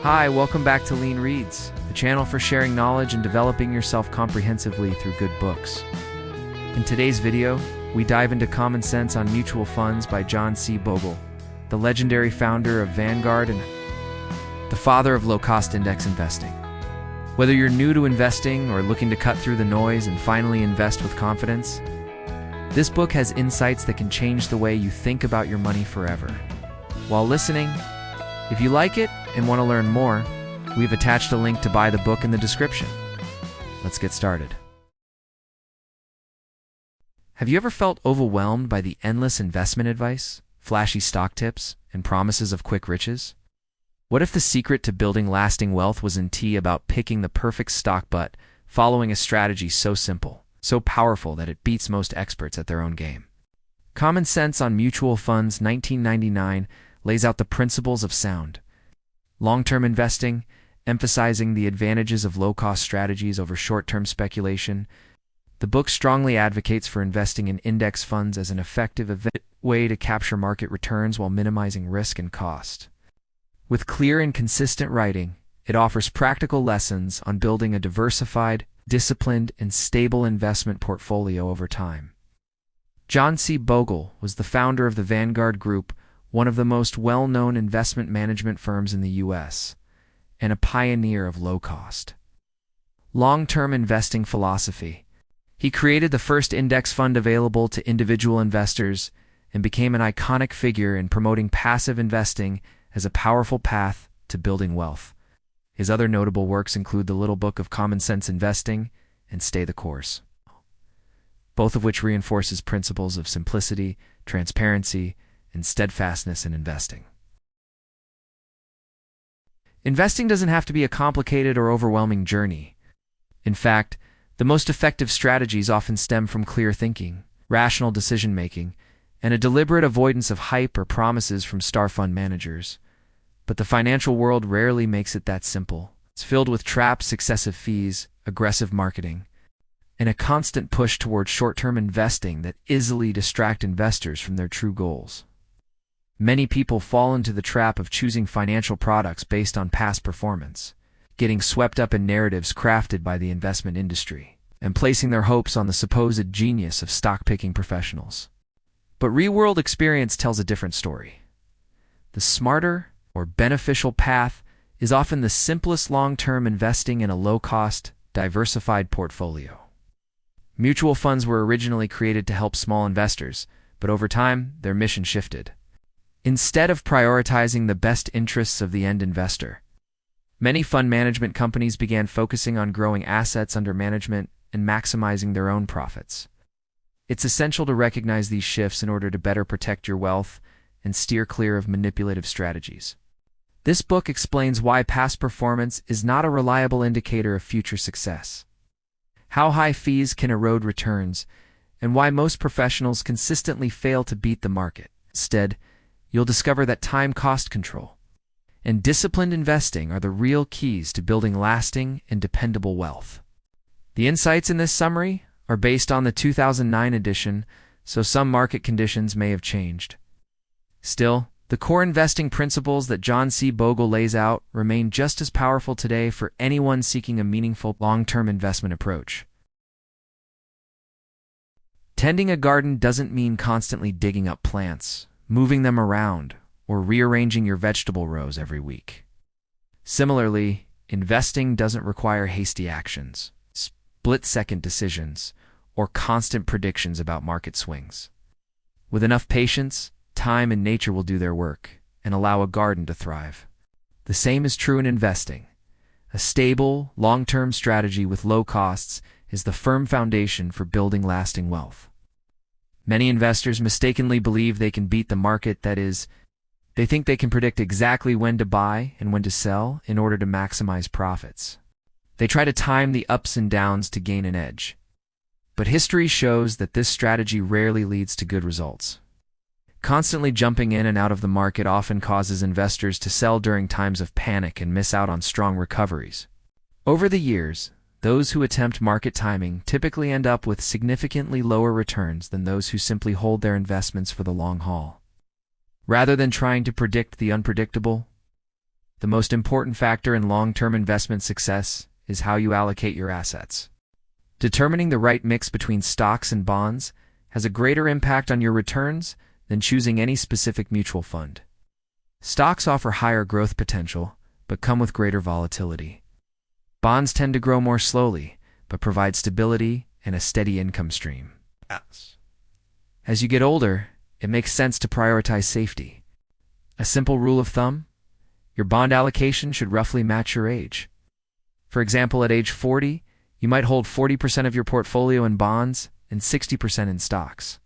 Hi, welcome back to Lean Reads, the channel for sharing knowledge and developing yourself comprehensively through good books. In today's video, we dive into Common Sense on Mutual Funds by John C. Bogle, the legendary founder of Vanguard and the father of low-cost index investing. Whether you're new to investing or looking to cut through the noise and finally invest with confidence, this book has insights that can change the way you think about your money forever. While listening, if you like it and want to learn more, we've attached a link to buy the book in the description. Let's get started. Have you ever felt overwhelmed by the endless investment advice, flashy stock tips, and promises of quick riches? What if the secret to building lasting wealth was about picking the perfect stock but following a strategy so simple, so powerful that it beats most experts at their own game? Common Sense on Mutual Funds, 1999, lays out the principles of sound long-term investing, emphasizing the advantages of low-cost strategies over short-term speculation. The book strongly advocates for investing in index funds as an effective way to capture market returns while minimizing risk and cost. With clear and consistent writing, it offers practical lessons on building a diversified, disciplined, and stable investment portfolio over time. John C. Bogle was the founder of the Vanguard Group, one of the most well-known investment management firms in the U.S., and a pioneer of low-cost, long-term investing philosophy. He created the first index fund available to individual investors and became an iconic figure in promoting passive investing as a powerful path to building wealth. His other notable works include the Little Book of Common Sense Investing and Stay the Course, both of which reinforces principles of simplicity, transparency, and steadfastness in investing. Investing doesn't have to be a complicated or overwhelming journey. In fact, the most effective strategies often stem from clear thinking, rational decision-making, and a deliberate avoidance of hype or promises from star fund managers. But the financial world rarely makes it that simple. It's filled with traps, excessive fees, aggressive marketing, and a constant push towards short-term investing that easily distract investors from their true goals. Many people fall into the trap of choosing financial products based on past performance, getting swept up in narratives crafted by the investment industry, and placing their hopes on the supposed genius of stock-picking professionals. But real-world experience tells a different story. The smarter or beneficial path is often the simplest long-term investing in a low-cost, diversified portfolio. Mutual funds were originally created to help small investors, but over time, their mission shifted. Instead of prioritizing the best interests of the end investor, many fund management companies began focusing on growing assets under management and maximizing their own profits. It's essential to recognize these shifts in order to better protect your wealth and steer clear of manipulative strategies. This book explains why past performance is not a reliable indicator of future success, how high fees can erode returns, and why most professionals consistently fail to beat the market. Instead, you'll discover that time, cost control, and disciplined investing are the real keys to building lasting and dependable wealth. The insights in this summary are based on the 2009 edition, so some market conditions may have changed. Still, the core investing principles that John C. Bogle lays out remain just as powerful today for anyone seeking a meaningful long-term investment approach. Tending a garden doesn't mean constantly digging up plants, moving them around, or rearranging your vegetable rows every week. Similarly, investing doesn't require hasty actions, split-second decisions, or constant predictions about market swings. With enough patience, time and nature will do their work and allow a garden to thrive. The same is true in investing. A stable, long-term strategy with low costs is the firm foundation for building lasting wealth. Many investors mistakenly believe they can beat the market, that is, they think they can predict exactly when to buy and when to sell in order to maximize profits. They try to time the ups and downs to gain an edge. But history shows that this strategy rarely leads to good results. Constantly jumping in and out of the market often causes investors to sell during times of panic and miss out on strong recoveries. Over the years, those who attempt market timing typically end up with significantly lower returns than those who simply hold their investments for the long haul. Rather than trying to predict the unpredictable, the most important factor in long-term investment success is how you allocate your assets. Determining the right mix between stocks and bonds has a greater impact on your returns than choosing any specific mutual fund. Stocks offer higher growth potential, but come with greater volatility. Bonds tend to grow more slowly, but provide stability and a steady income stream. As you get older, it makes sense to prioritize safety. A simple rule of thumb: your bond allocation should roughly match your age. For example, at age 40, you might hold 40% of your portfolio in bonds and 60% in stocks.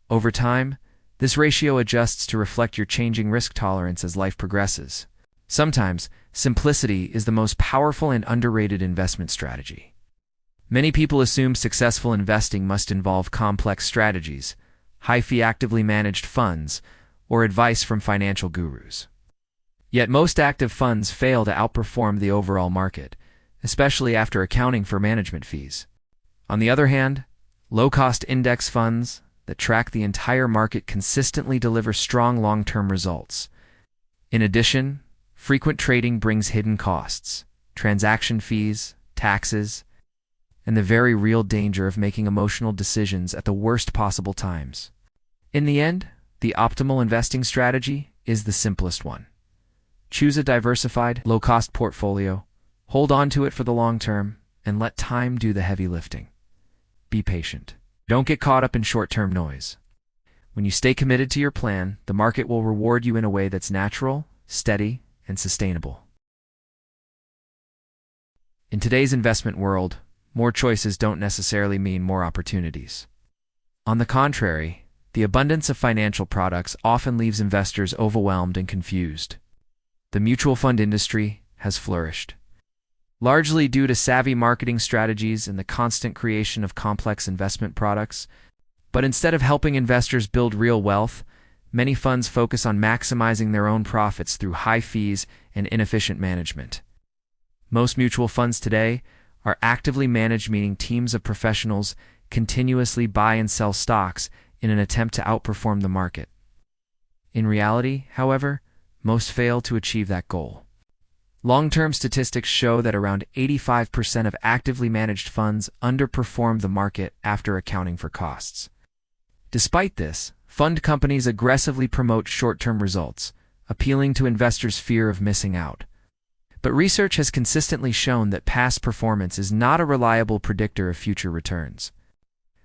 Over time, this ratio adjusts to reflect your changing risk tolerance as life progresses. Sometimes, simplicity is the most powerful and underrated investment strategy. Many people assume successful investing must involve complex strategies, high-fee actively managed funds, or advice from financial gurus. Yet most active funds fail to outperform the overall market, especially after accounting for management fees. On the other hand, low-cost index funds that track the entire market consistently deliver strong long-term results. In addition, frequent trading brings hidden costs, transaction fees, taxes, and the very real danger of making emotional decisions at the worst possible times. In the end, the optimal investing strategy is the simplest one. Choose a diversified, low-cost portfolio, hold on to it for the long term, and let time do the heavy lifting. Be patient. Don't get caught up in short-term noise. When you stay committed to your plan, the market will reward you in a way that's natural, steady, and sustainable. In today's investment world, more choices don't necessarily mean more opportunities. On the contrary, the abundance of financial products often leaves investors overwhelmed and confused. The mutual fund industry has flourished, largely due to savvy marketing strategies and the constant creation of complex investment products. But instead of helping investors build real wealth, many funds focus on maximizing their own profits through high fees and inefficient management. Most mutual funds today are actively managed, meaning teams of professionals continuously buy and sell stocks in an attempt to outperform the market. In reality, however, most fail to achieve that goal. Long-term statistics show that around 85% of actively managed funds underperform the market after accounting for costs. Despite this, fund companies aggressively promote short-term results, appealing to investors' fear of missing out. But research has consistently shown that past performance is not a reliable predictor of future returns.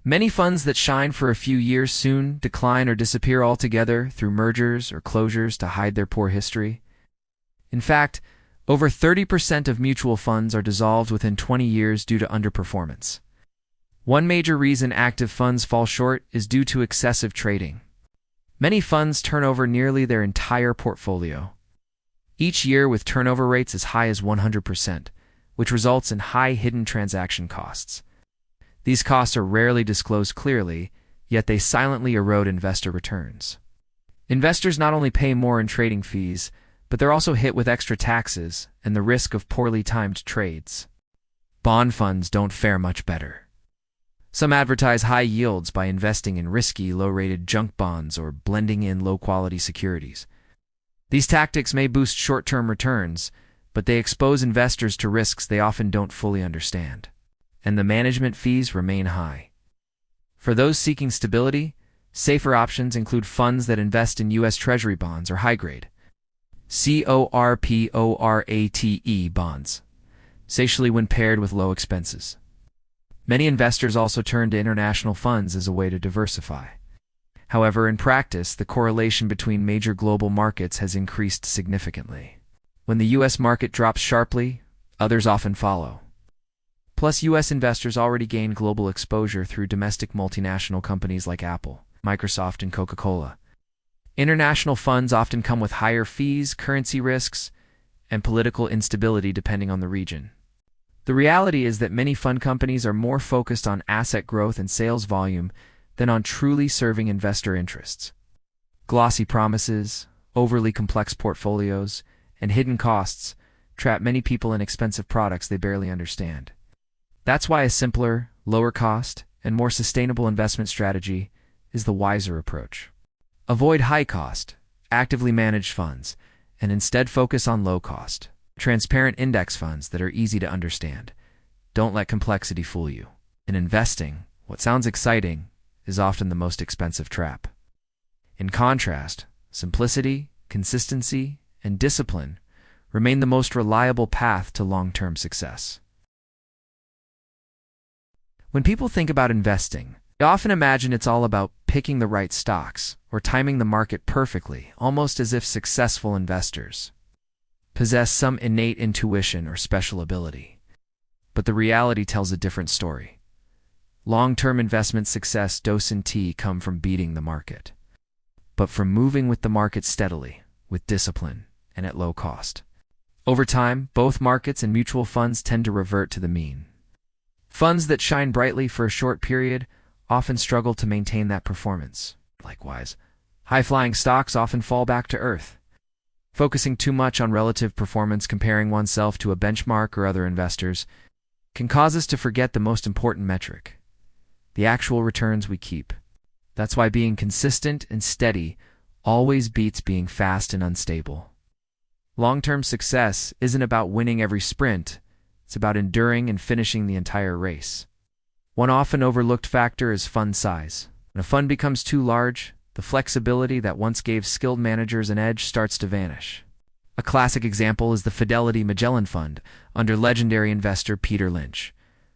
Many funds that shine for a few years soon decline or disappear altogether through mergers or closures to hide their poor history. In fact, over 30% of mutual funds are dissolved within 20 years due to underperformance. One major reason active funds fall short is due to excessive trading. Many funds turn over nearly their entire portfolio, each year with turnover rates as high as 100%, which results in high hidden transaction costs. These costs are rarely disclosed clearly, yet they silently erode investor returns. Investors not only pay more in trading fees, but they're also hit with extra taxes and the risk of poorly timed trades. Bond funds don't fare much better. Some advertise high yields by investing in risky, low-rated junk bonds or blending in low-quality securities. These tactics may boost short-term returns, but they expose investors to risks they often don't fully understand, and the management fees remain high. For those seeking stability, safer options include funds that invest in U.S. Treasury bonds or high-grade corporate bonds, especially when paired with low expenses. Many investors also turn to international funds as a way to diversify. However, in practice, the correlation between major global markets has increased significantly. When the U.S. market drops sharply, others often follow. Plus, U.S. investors already gain global exposure through domestic multinational companies like Apple, Microsoft, and Coca-Cola. International funds often come with higher fees, currency risks, and political instability depending on the region. The reality is that many fund companies are more focused on asset growth and sales volume than on truly serving investor interests. Glossy promises, overly complex portfolios, and hidden costs trap many people in expensive products they barely understand. That's why a simpler, lower cost, and more sustainable investment strategy is the wiser approach. Avoid high-cost, actively managed funds, and instead focus on low-cost, transparent index funds that are easy to understand. Don't let complexity fool you. In investing, what sounds exciting is often the most expensive trap. In contrast, simplicity, consistency, and discipline remain the most reliable path to long-term success. When people think about investing, they often imagine it's all about picking the right stocks or timing the market perfectly, almost as if successful investors possess some innate intuition or special ability. But the reality tells a different story. Long-term investment success doesn't come from beating the market, but from moving with the market steadily, with discipline, and at low cost. Over time, both markets and mutual funds tend to revert to the mean. Funds that shine brightly for a short period often struggle to maintain that performance. Likewise, high-flying stocks often fall back to earth. Focusing too much on relative performance, comparing oneself to a benchmark or other investors, can cause us to forget the most important metric: the actual returns we keep. That's why being consistent and steady always beats being fast and unstable. Long-term success isn't about winning every sprint, it's about enduring and finishing the entire race. One often overlooked factor is fund size. When a fund becomes too large, the flexibility that once gave skilled managers an edge starts to vanish. A classic example is the Fidelity Magellan Fund under legendary investor Peter Lynch.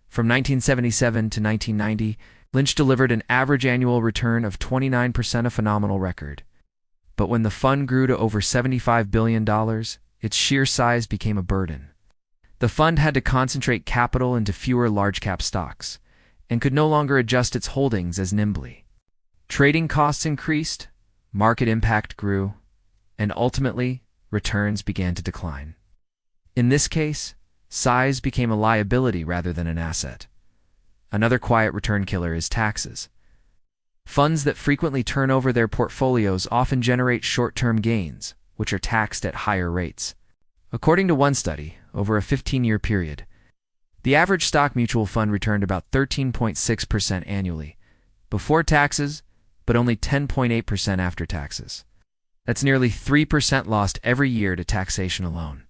From 1977 to 1990, Lynch delivered an average annual return of 29%, a phenomenal record. But when the fund grew to over $75 billion, its sheer size became a burden. The fund had to concentrate capital into fewer large-cap stocks, and could no longer adjust its holdings as nimbly. Trading costs increased, market impact grew, and ultimately, returns began to decline. In this case, size became a liability rather than an asset. Another quiet return killer is taxes. Funds that frequently turn over their portfolios often generate short-term gains, which are taxed at higher rates. According to one study, over a 15-year period, the average stock mutual fund returned about 13.6% annually, before taxes, but only 10.8% after taxes. That's nearly 3% lost every year to taxation alone.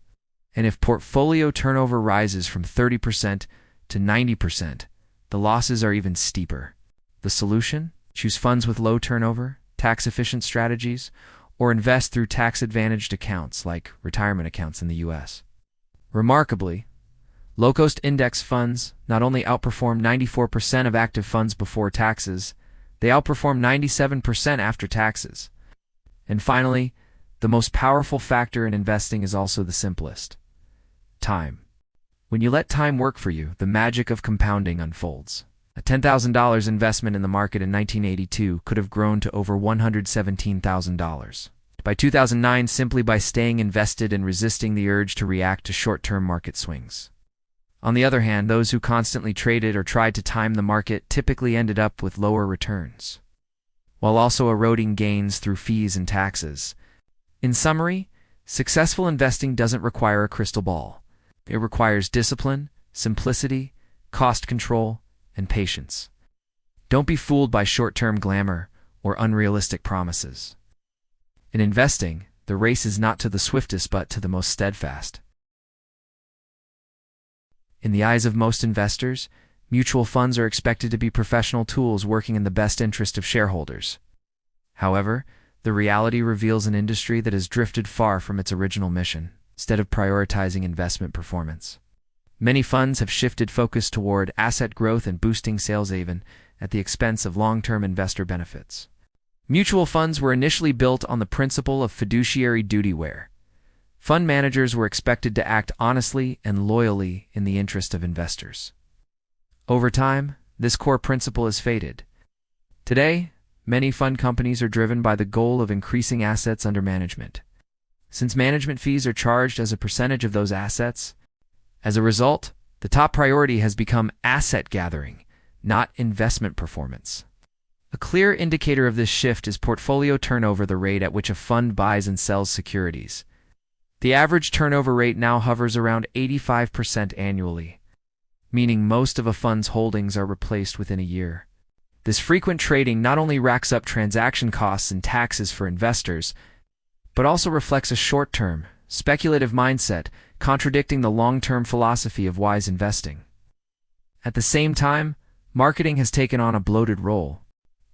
And if portfolio turnover rises from 30% to 90%, the losses are even steeper. The solution? Choose funds with low turnover, tax-efficient strategies, or invest through tax-advantaged accounts like retirement accounts in the U.S. Remarkably, low-cost index funds not only outperform 94% of active funds before taxes, they outperform 97% after taxes. And finally, the most powerful factor in investing is also the simplest: time. When you let time work for you, the magic of compounding unfolds. A $10,000 investment in the market in 1982 could have grown to over $117,000 by 2009 simply by staying invested and resisting the urge to react to short-term market swings. On the other hand, those who constantly traded or tried to time the market typically ended up with lower returns, while also eroding gains through fees and taxes. In summary, successful investing doesn't require a crystal ball. It requires discipline, simplicity, cost control, and patience. Don't be fooled by short-term glamour or unrealistic promises. In investing, the race is not to the swiftest but to the most steadfast. In the eyes of most investors, mutual funds are expected to be professional tools working in the best interest of shareholders. However, the reality reveals an industry that has drifted far from its original mission, instead of prioritizing investment performance. Many funds have shifted focus toward asset growth and boosting sales even at the expense of long-term investor benefits. Mutual funds were initially built on the principle of fiduciary duty where fund managers were expected to act honestly and loyally in the interest of investors. Over time, this core principle has faded. Today, many fund companies are driven by the goal of increasing assets under management. Since management fees are charged as a percentage of those assets, as a result, the top priority has become asset gathering, not investment performance. A clear indicator of this shift is portfolio turnover, the rate at which a fund buys and sells securities. The average turnover rate now hovers around 85% annually, meaning most of a fund's holdings are replaced within a year. This frequent trading not only racks up transaction costs and taxes for investors, but also reflects a short-term, speculative mindset, contradicting the long-term philosophy of wise investing. At the same time, marketing has taken on a bloated role.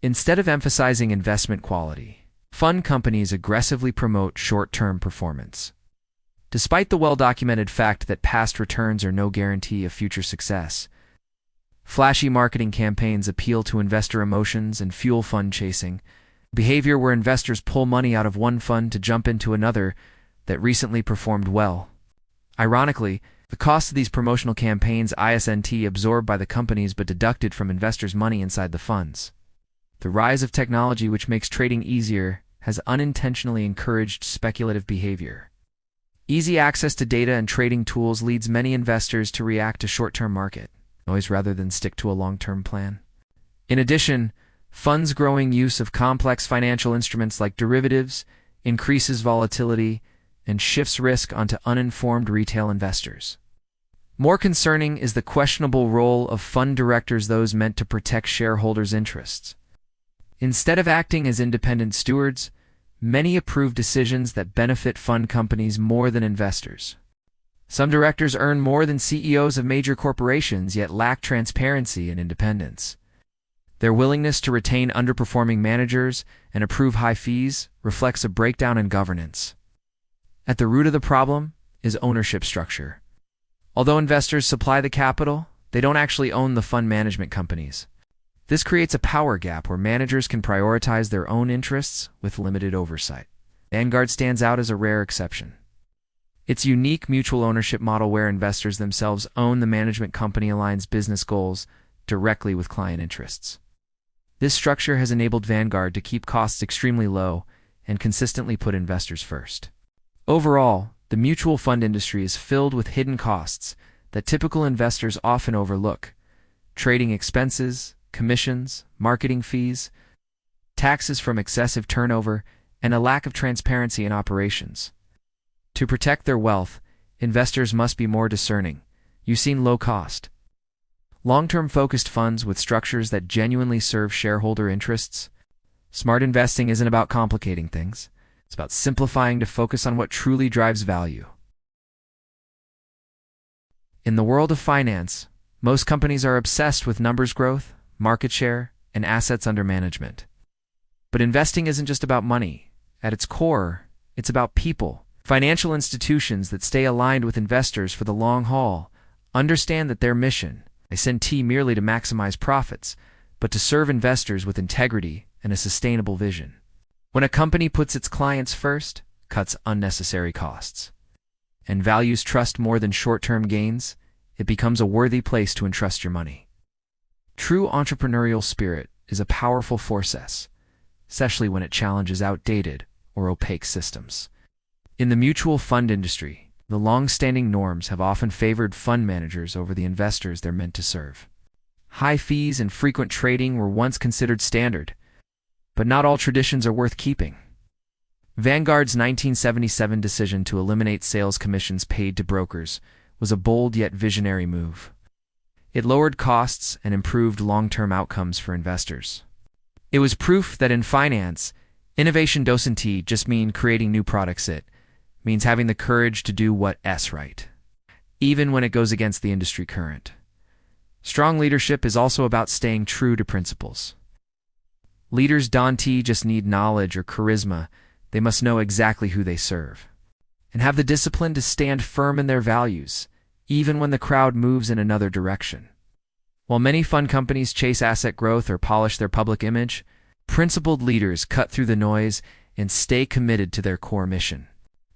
Instead of emphasizing investment quality, fund companies aggressively promote short-term performance. Despite the well-documented fact that past returns are no guarantee of future success, flashy marketing campaigns appeal to investor emotions and fuel fund chasing, behavior where investors pull money out of one fund to jump into another that recently performed well. Ironically, the cost of these promotional campaigns isn't absorbed by the companies but deducted from investors' money inside the funds. The rise of technology, which makes trading easier, has unintentionally encouraged speculative behavior. Easy access to data and trading tools leads many investors to react to short-term market noise rather than stick to a long-term plan. In addition, funds' growing use of complex financial instruments like derivatives increases volatility and shifts risk onto uninformed retail investors. More concerning is the questionable role of fund directors, those meant to protect shareholders' interests. Instead of acting as independent stewards, many approve decisions that benefit fund companies more than investors. Some directors earn more than CEOs of major corporations yet lack transparency and independence. Their willingness to retain underperforming managers and approve high fees reflects a breakdown in governance. At the root of the problem is ownership structure. Although investors supply the capital, they don't actually own the fund management companies. This creates a power gap where managers can prioritize their own interests with limited oversight. Vanguard stands out as a rare exception. Its unique mutual ownership model where investors themselves own the management company aligns business goals directly with client interests. This structure has enabled Vanguard to keep costs extremely low and consistently put investors first. Overall, the mutual fund industry is filled with hidden costs that typical investors often overlook: trading expenses, commissions, marketing fees, taxes from excessive turnover, and a lack of transparency in operations. To protect their wealth, investors must be more discerning, using low-cost, long-term focused funds with structures that genuinely serve shareholder interests. Smart investing isn't about complicating things. It's about simplifying to focus on what truly drives value. In the world of finance, most companies are obsessed with numbers growth, market share, and assets under management. But investing isn't just about money. At its core, it's about people. Financial institutions that stay aligned with investors for the long haul understand that their mission isn't merely to maximize profits, but to serve investors with integrity and a sustainable vision. When a company puts its clients first, cuts unnecessary costs, and values trust more than short-term gains, it becomes a worthy place to entrust your money. True entrepreneurial spirit is a powerful force, especially when it challenges outdated or opaque systems. In the mutual fund industry, the long-standing norms have often favored fund managers over the investors they're meant to serve. High fees and frequent trading were once considered standard, but not all traditions are worth keeping. Vanguard's 1977 decision to eliminate sales commissions paid to brokers was a bold yet visionary move. It lowered costs and improved long-term outcomes for investors. It was proof that in finance, innovation doesn't just mean creating new products. It means having the courage to do what's right, even when it goes against the industry current. Strong leadership is also about staying true to principles. Leaders don't just need knowledge or charisma, they must know exactly who they serve, and have the discipline to stand firm in their values, even when the crowd moves in another direction. While many fund companies chase asset growth or polish their public image, principled leaders cut through the noise and stay committed to their core mission.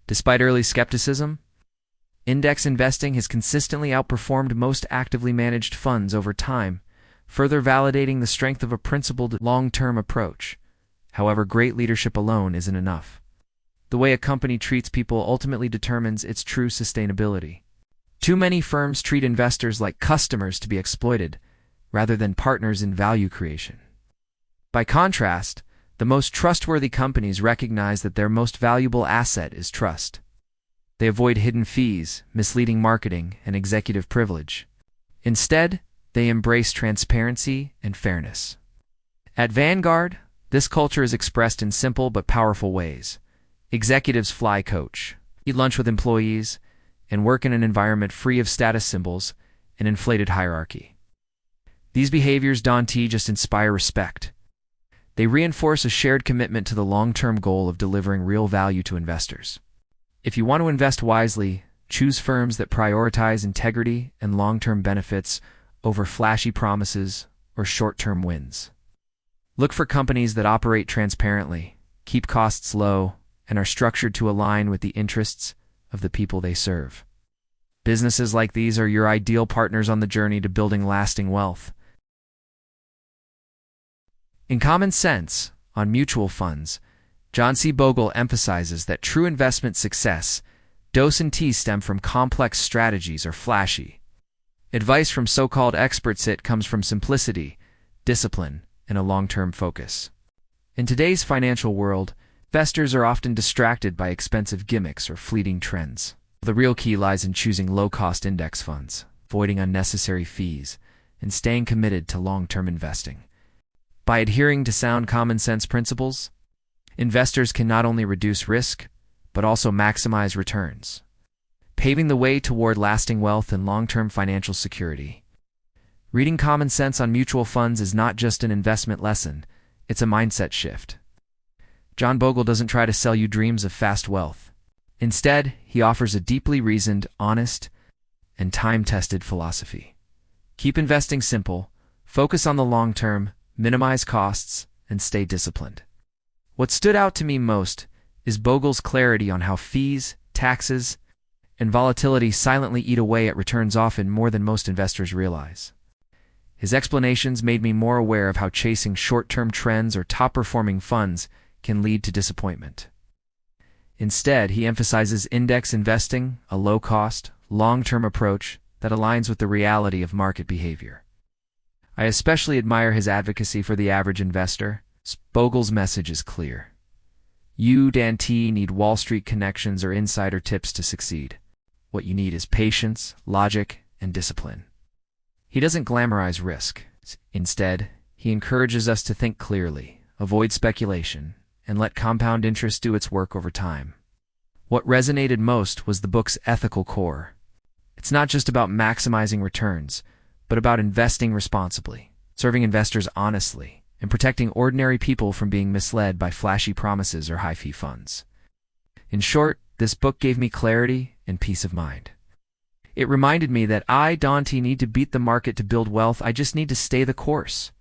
Despite early skepticism, index investing has consistently outperformed most actively managed funds over time, further validating the strength of a principled, long-term approach. However, great leadership alone isn't enough. The way a company treats people ultimately determines its true sustainability. Too many firms treat investors like customers to be exploited, rather than partners in value creation. By contrast, the most trustworthy companies recognize that their most valuable asset is trust. They avoid hidden fees, misleading marketing, and executive privilege. Instead, they embrace transparency and fairness. At Vanguard, this culture is expressed in simple but powerful ways. Executives fly coach, eat lunch with employees, and work in an environment free of status symbols and inflated hierarchy. These behaviors don't just inspire respect. They reinforce a shared commitment to the long-term goal of delivering real value to investors. If you want to invest wisely, choose firms that prioritize integrity and long-term benefits over flashy promises or short-term wins. Look for companies that operate transparently, keep costs low, and are structured to align with the interests of the people they serve. Businesses like these are your ideal partners on the journey to building lasting wealth. In Common Sense on Mutual Funds, John C. Bogle emphasizes that true investment success doesn't stem from complex strategies or flashy. Advice from so-called experts comes from simplicity, discipline, and a long-term focus. In today's financial world, investors are often distracted by expensive gimmicks or fleeting trends. The real key lies in choosing low-cost index funds, avoiding unnecessary fees, and staying committed to long-term investing. By adhering to sound common sense principles, investors can not only reduce risk, but also maximize returns, paving the way toward lasting wealth and long-term financial security. Reading Common Sense on Mutual Funds is not just an investment lesson, it's a mindset shift. John Bogle doesn't try to sell you dreams of fast wealth. Instead, he offers a deeply reasoned, honest, and time-tested philosophy. Keep investing simple, focus on the long term, minimize costs, and stay disciplined. What stood out to me most is Bogle's clarity on how fees, taxes, and volatility silently eat away at returns often more than most investors realize. His explanations made me more aware of how chasing short-term trends or top-performing funds can lead to disappointment. Instead, he emphasizes index investing, a low-cost, long-term approach that aligns with the reality of market behavior. I especially admire his advocacy for the average investor. Bogle's message is clear. You don't need Wall Street connections or insider tips to succeed. What you need is patience, logic, and discipline. He doesn't glamorize risk. Instead, he encourages us to think clearly, avoid speculation, and let compound interest do its work over time. What resonated most was the book's ethical core. It's not just about maximizing returns, but about investing responsibly, serving investors honestly, and protecting ordinary people from being misled by flashy promises or high-fee funds. In short, this book gave me clarity and peace of mind. It reminded me that I don't need to beat the market to build wealth, I just need to stay the course,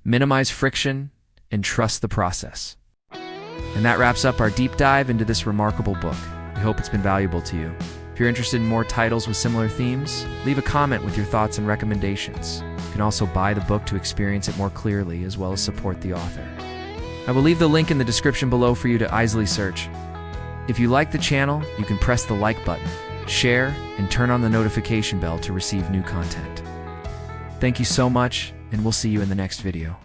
minimize friction, and trust the process. And that wraps up our deep dive into this remarkable book. We hope it's been valuable to you. If you're interested in more titles with similar themes, leave a comment with your thoughts and recommendations. You can also buy the book to experience it more clearly, as well as support the author. I will leave the link in the description below for you to easily search. If you like the channel, you can press the like button, share, and turn on the notification bell to receive new content. Thank you so much, and we'll see you in the next video.